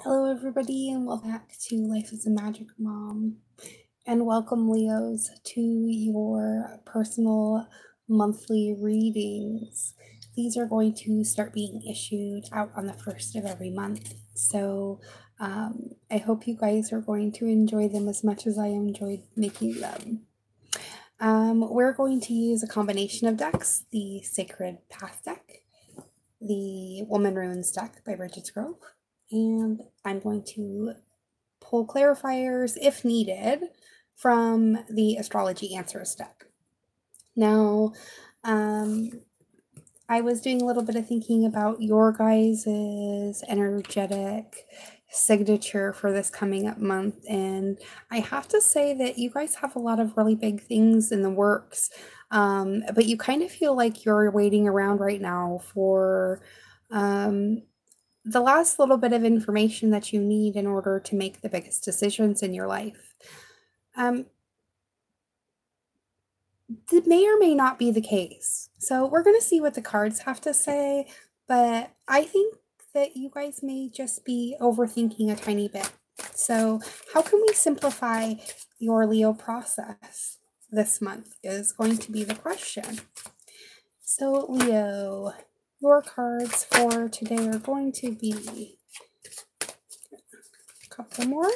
Hello, everybody, and welcome back to Life as a Magic Mom. And welcome, Leos, to your personal monthly readings. These are going to start being issued out on the first of every month. So I hope you guys are going to enjoy them as much as I enjoyed making them. We're going to use a combination of decks, the Sacred Path deck, the Woman Runes deck by Bridget's Grove, and I'm going to pull clarifiers, if needed, from the Astrology Answers deck. Now, I was doing a little bit of thinking about your guys' energetic signature for this coming up month, and I have to say that you guys have a lot of really big things in the works, but you kind of feel like you're waiting around right now for the last little bit of information that you need in order to make the biggest decisions in your life. That may or may not be the case. So we're going to see what the cards have to say, but I think that you guys may just be overthinking a tiny bit. So how can we simplify your Leo process this month is going to be the question. So Leo, your cards for today are going to be a couple more.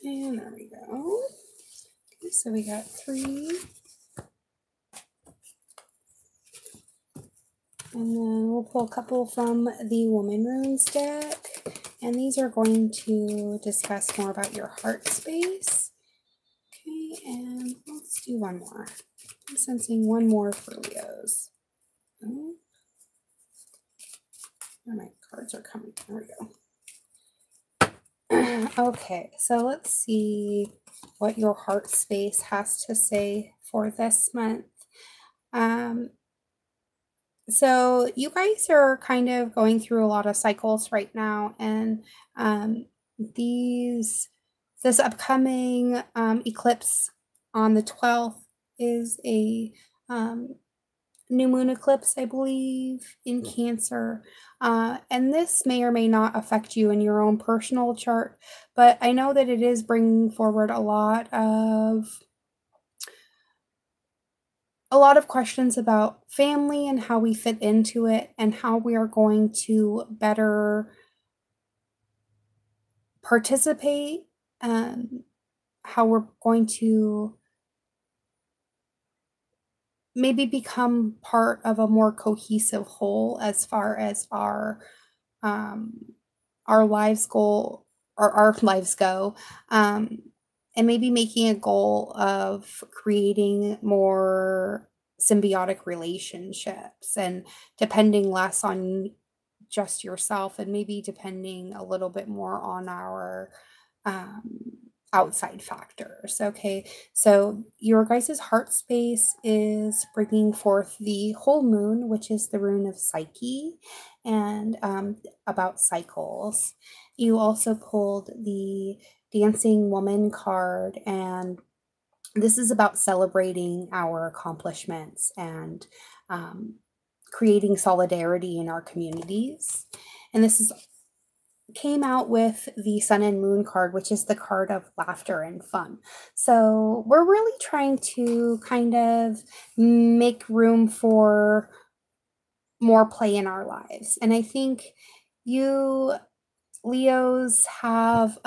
And there we go. Okay, so we got 3. And then we'll pull a couple from the Woman Runes deck. And these are going to discuss more about your heart space. Okay, and let's do one more. I'm sensing one more for Leos. Oh, where my cards are coming. There we go. Okay, so let's see what your heart space has to say for this month. So you guys are kind of going through a lot of cycles right now, and this upcoming eclipse on the 12th is a new moon eclipse, I believe, in Cancer. And this may or may not affect you in your own personal chart, but I know that it is bringing forward a lot of questions about family and how we fit into it and how we are going to better participate, how we're going to maybe become part of a more cohesive whole as far as our lives goal or our lives go, and maybe making a goal of creating more symbiotic relationships and depending less on just yourself and maybe depending a little bit more on our outside factors. Okay, so your guys' heart space is bringing forth the whole moon, which is the rune of Psyche, and about cycles. You also pulled the Dancing Woman card, and this is about celebrating our accomplishments and creating solidarity in our communities. And this came out with the Sun and Moon card, which is the card of laughter and fun. So we're really trying to kind of make room for more play in our lives. And I think you Leos have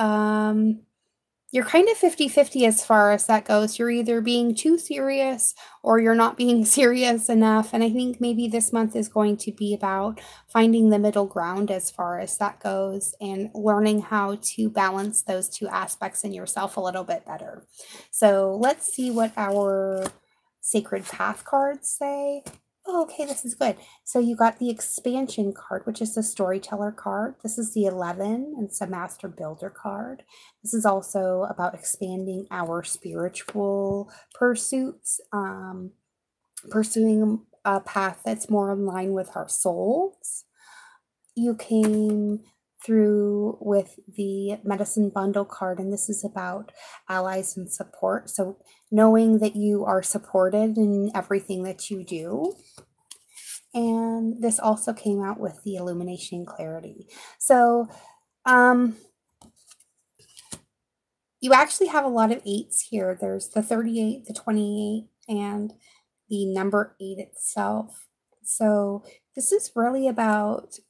you're kind of 50-50 as far as that goes. You're either being too serious or you're not being serious enough. And I think maybe this month is going to be about finding the middle ground as far as that goes and learning how to balance those two aspects in yourself a little bit better. So let's see what our Sacred Path cards say. Oh, okay, this is good. So you got the Expansion card, which is the Storyteller card. This is the 11, and it's a Master Builder card. This is also about expanding our spiritual pursuits, pursuing a path that's more in line with our souls. You came through with the medicine bundle card, and this is about allies and support. So knowing that you are supported in everything that you do. And this also came out with the illumination clarity. So you actually have a lot of eights here. There's the 38, the 28, and the number 8 itself. So this is really about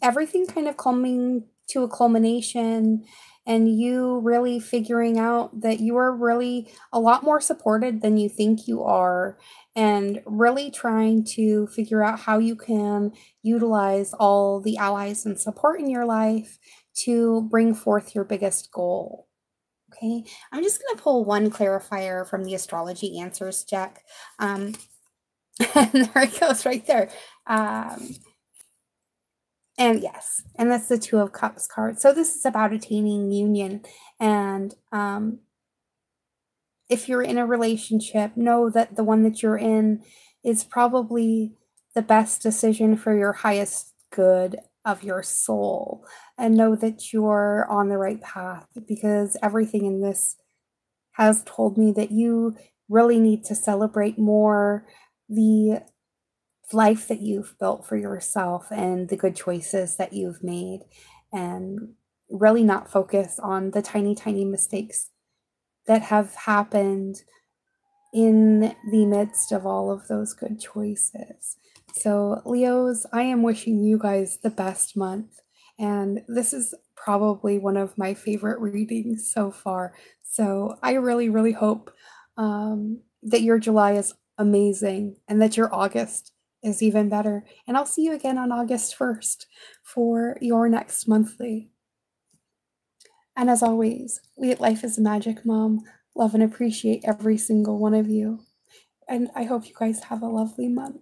everything kind of coming to a culmination and you really figuring out that you are really a lot more supported than you think you are, and really trying to figure out how you can utilize all the allies and support in your life to bring forth your biggest goal. Okay, I'm just going to pull one clarifier from the astrology answers deck. And there it goes right there. And yes, and that's the Two of Cups card. So this is about attaining union. And if you're in a relationship, know that the one that you're in is probably the best decision for your highest good of your soul. And know that you're on the right path, because everything in this has told me that you really need to celebrate more the life that you've built for yourself and the good choices that you've made, and really not focus on the tiny, tiny mistakes that have happened in the midst of all of those good choices. So, Leos, I am wishing you guys the best month. And this is probably one of my favorite readings so far. So, I really, really hope that your July is amazing and that your August is even better. And I'll see you again on August 1st for your next monthly. And as always, we at Life is Magic, Mom, love and appreciate every single one of you. And I hope you guys have a lovely month.